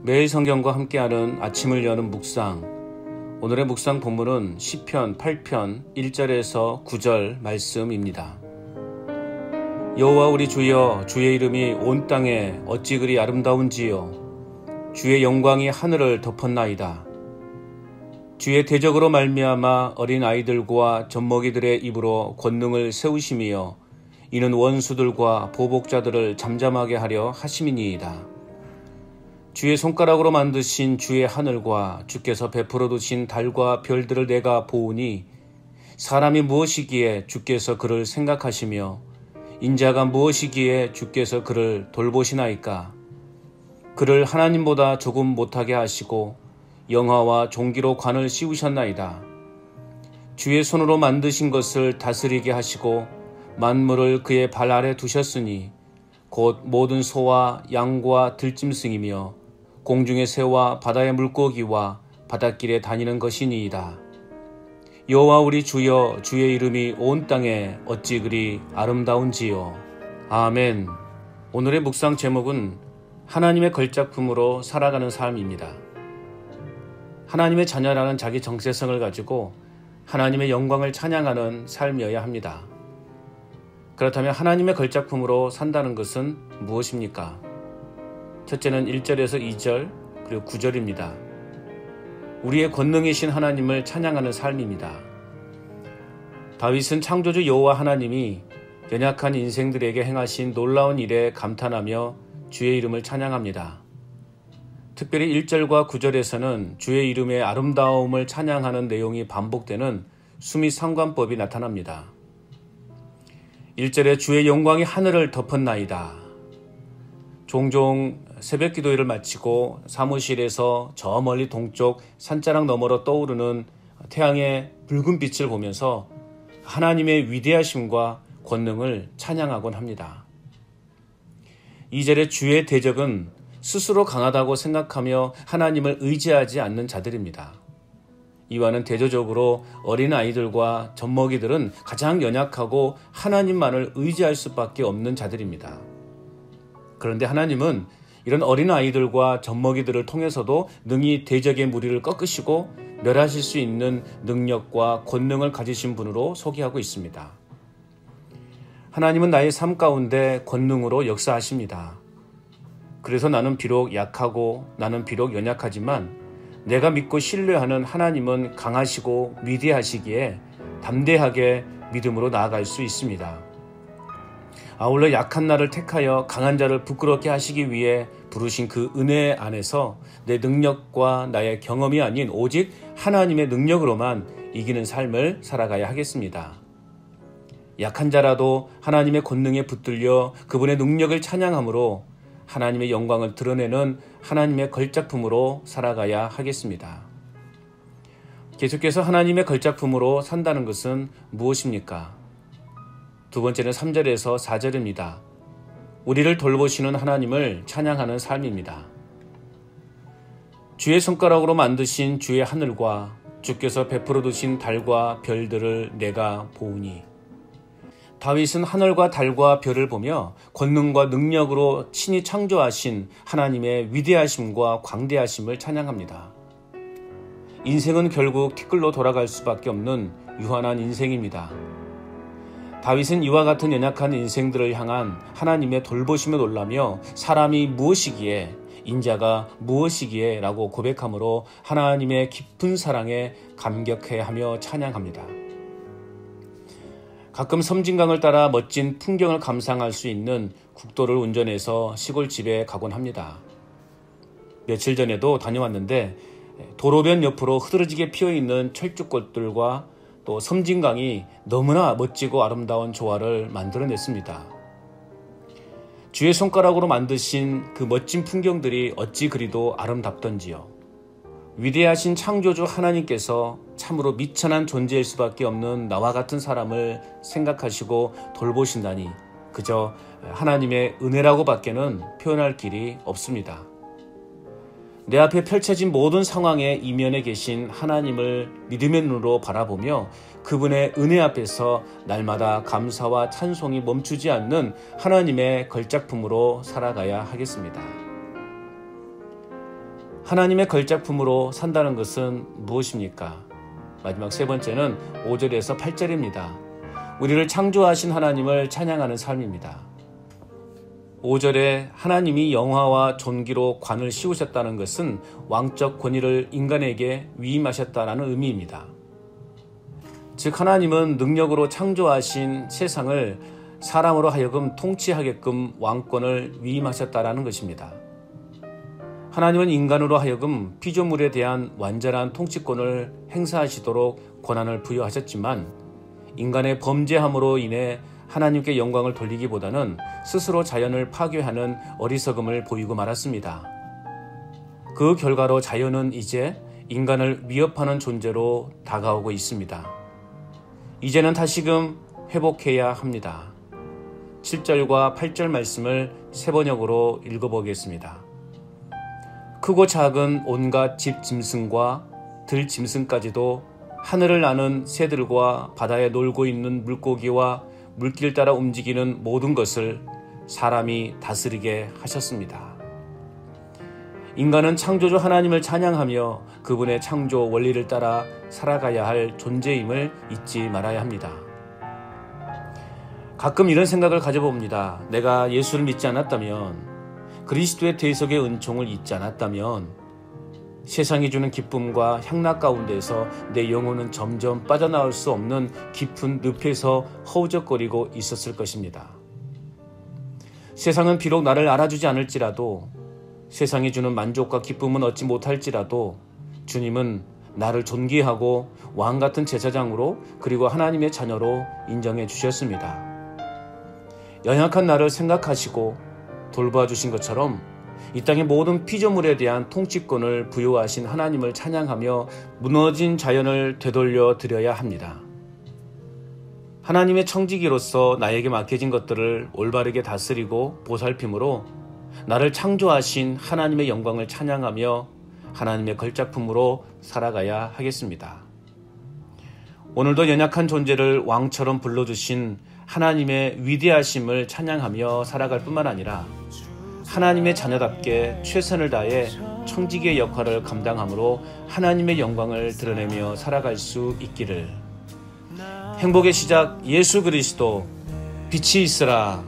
매일 성경과 함께하는 아침을 여는 묵상. 오늘의 묵상 본문은 시편 8편 1절에서 9절 말씀입니다. 여호와 우리 주여, 주의 이름이 온 땅에 어찌 그리 아름다운지요. 주의 영광이 하늘을 덮었나이다. 주의 대적으로 말미암아 어린 아이들과 젖먹이들의 입으로 권능을 세우심이여 이는 원수들과 보복자들을 잠잠하게 하려 하심이니이다. 주의 손가락으로 만드신 주의 하늘과 주께서 베풀어 두신 달과 별들을 내가 보으니 사람이 무엇이기에 주께서 그를 생각하시며 인자가 무엇이기에 주께서 그를 돌보시나이까. 그를 하나님보다 조금 못하게 하시고 영화와 종기로 관을 씌우셨나이다. 주의 손으로 만드신 것을 다스리게 하시고 만물을 그의 발 아래 두셨으니 곧 모든 소와 양과 들짐승이며 공중의 새와 바다의 물고기와 바닷길에 다니는 것이니이다. 여호와 우리 주여, 주의 이름이 온 땅에 어찌 그리 아름다운지요. 아멘. 오늘의 묵상 제목은 하나님의 걸작품으로 살아가는 삶입니다. 하나님의 자녀라는 자기 정체성을 가지고 하나님의 영광을 찬양하는 삶이어야 합니다. 그렇다면 하나님의 걸작품으로 산다는 것은 무엇입니까? 첫째는 1절에서 2절 그리고 9절입니다. 우리의 권능이신 하나님을 찬양하는 삶입니다. 다윗은 창조주 여호와 하나님이 연약한 인생들에게 행하신 놀라운 일에 감탄하며 주의 이름을 찬양합니다. 특별히 1절과 9절에서는 주의 이름의 아름다움을 찬양하는 내용이 반복되는 수미상관법이 나타납니다. 1절에 주의 영광이 하늘을 덮었나이다. 종종 새벽 기도회를 마치고 사무실에서 저 멀리 동쪽 산자락 너머로 떠오르는 태양의 붉은 빛을 보면서 하나님의 위대하심과 권능을 찬양하곤 합니다. 2절에 주의 대적은 스스로 강하다고 생각하며 하나님을 의지하지 않는 자들입니다. 이와는 대조적으로 어린아이들과 젖먹이들은 가장 연약하고 하나님만을 의지할 수밖에 없는 자들입니다. 그런데 하나님은 이런 어린아이들과 젖먹이들을 통해서도 능히 대적의 무리를 꺾으시고 멸하실 수 있는 능력과 권능을 가지신 분으로 소개하고 있습니다. 하나님은 나의 삶 가운데 권능으로 역사하십니다. 그래서 나는 비록 약하고 나는 비록 연약하지만 내가 믿고 신뢰하는 하나님은 강하시고 위대하시기에 담대하게 믿음으로 나아갈 수 있습니다. 아울러 약한 나를 택하여 강한 자를 부끄럽게 하시기 위해 부르신 그 은혜 안에서 내 능력과 나의 경험이 아닌 오직 하나님의 능력으로만 이기는 삶을 살아가야 하겠습니다. 약한 자라도 하나님의 권능에 붙들려 그분의 능력을 찬양함으로 하나님의 영광을 드러내는 하나님의 걸작품으로 살아가야 하겠습니다. 계속해서 하나님의 걸작품으로 산다는 것은 무엇입니까? 두 번째는 3절에서 4절입니다. 우리를 돌보시는 하나님을 찬양하는 삶입니다. 주의 손가락으로 만드신 주의 하늘과 주께서 베풀어 두신 달과 별들을 내가 보으니. 다윗은 하늘과 달과 별을 보며 권능과 능력으로 친히 창조하신 하나님의 위대하심과 광대하심을 찬양합니다. 인생은 결국 티끌로 돌아갈 수밖에 없는 유한한 인생입니다. 다윗은 이와 같은 연약한 인생들을 향한 하나님의 돌보심에 놀라며 사람이 무엇이기에 인자가 무엇이기에 라고 고백함으로 하나님의 깊은 사랑에 감격해하며 찬양합니다. 가끔 섬진강을 따라 멋진 풍경을 감상할 수 있는 국도를 운전해서 시골집에 가곤 합니다. 며칠 전에도 다녀왔는데 도로변 옆으로 흐드러지게 피어있는 철쭉꽃들과 또 섬진강이 너무나 멋지고 아름다운 조화를 만들어냈습니다. 주의 손가락으로 만드신 그 멋진 풍경들이 어찌 그리도 아름답던지요. 위대하신 창조주 하나님께서 참으로 미천한 존재일 수밖에 없는 나와 같은 사람을 생각하시고 돌보신다니 그저 하나님의 은혜라고 밖에는 표현할 길이 없습니다. 내 앞에 펼쳐진 모든 상황의 이면에 계신 하나님을 믿음의 눈으로 바라보며 그분의 은혜 앞에서 날마다 감사와 찬송이 멈추지 않는 하나님의 걸작품으로 살아가야 하겠습니다. 하나님의 걸작품으로 산다는 것은 무엇입니까? 마지막 세 번째는 5절에서 8절입니다. 우리를 창조하신 하나님을 찬양하는 삶입니다. 5절에 하나님이 영화와 존귀로 관을 씌우셨다는 것은 왕적 권위를 인간에게 위임하셨다는 의미입니다. 즉 하나님은 능력으로 창조하신 세상을 사람으로 하여금 통치하게끔 왕권을 위임하셨다는 것입니다. 하나님은 인간으로 하여금 피조물에 대한 완전한 통치권을 행사하시도록 권한을 부여하셨지만 인간의 범죄함으로 인해 하나님께 영광을 돌리기보다는 스스로 자연을 파괴하는 어리석음을 보이고 말았습니다. 그 결과로 자연은 이제 인간을 위협하는 존재로 다가오고 있습니다. 이제는 다시금 회복해야 합니다. 7절과 8절 말씀을 세 번역으로 읽어보겠습니다. 크고 작은 온갖 집 짐승과 들 짐승까지도 하늘을 나는 새들과 바다에 놀고 있는 물고기와 물길 따라 움직이는 모든 것을 사람이 다스리게 하셨습니다. 인간은 창조주 하나님을 찬양하며 그분의 창조 원리를 따라 살아가야 할 존재임을 잊지 말아야 합니다. 가끔 이런 생각을 가져봅니다. 내가 예수를 믿지 않았다면, 그리스도의 대속의 은총을 잊지 않았다면 세상이 주는 기쁨과 향락 가운데서 내 영혼은 점점 빠져나올 수 없는 깊은 늪에서 허우적거리고 있었을 것입니다. 세상은 비록 나를 알아주지 않을지라도, 세상이 주는 만족과 기쁨은 얻지 못할지라도 주님은 나를 존귀하고 왕같은 제사장으로 그리고 하나님의 자녀로 인정해 주셨습니다. 연약한 나를 생각하시고 돌봐주신 것처럼 이 땅의 모든 피조물에 대한 통치권을 부여하신 하나님을 찬양하며 무너진 자연을 되돌려 드려야 합니다. 하나님의 청지기로서 나에게 맡겨진 것들을 올바르게 다스리고 보살핌으로 나를 창조하신 하나님의 영광을 찬양하며 하나님의 걸작품으로 살아가야 하겠습니다. 오늘도 연약한 존재를 왕처럼 불러주신 하나님의 위대하심을 찬양하며 살아갈 뿐만 아니라 하나님의 자녀답게 최선을 다해 청지기의 역할을 감당함으로 하나님의 영광을 드러내며 살아갈 수 있기를. 행복의 시작 예수 그리스도 빛이 있으라.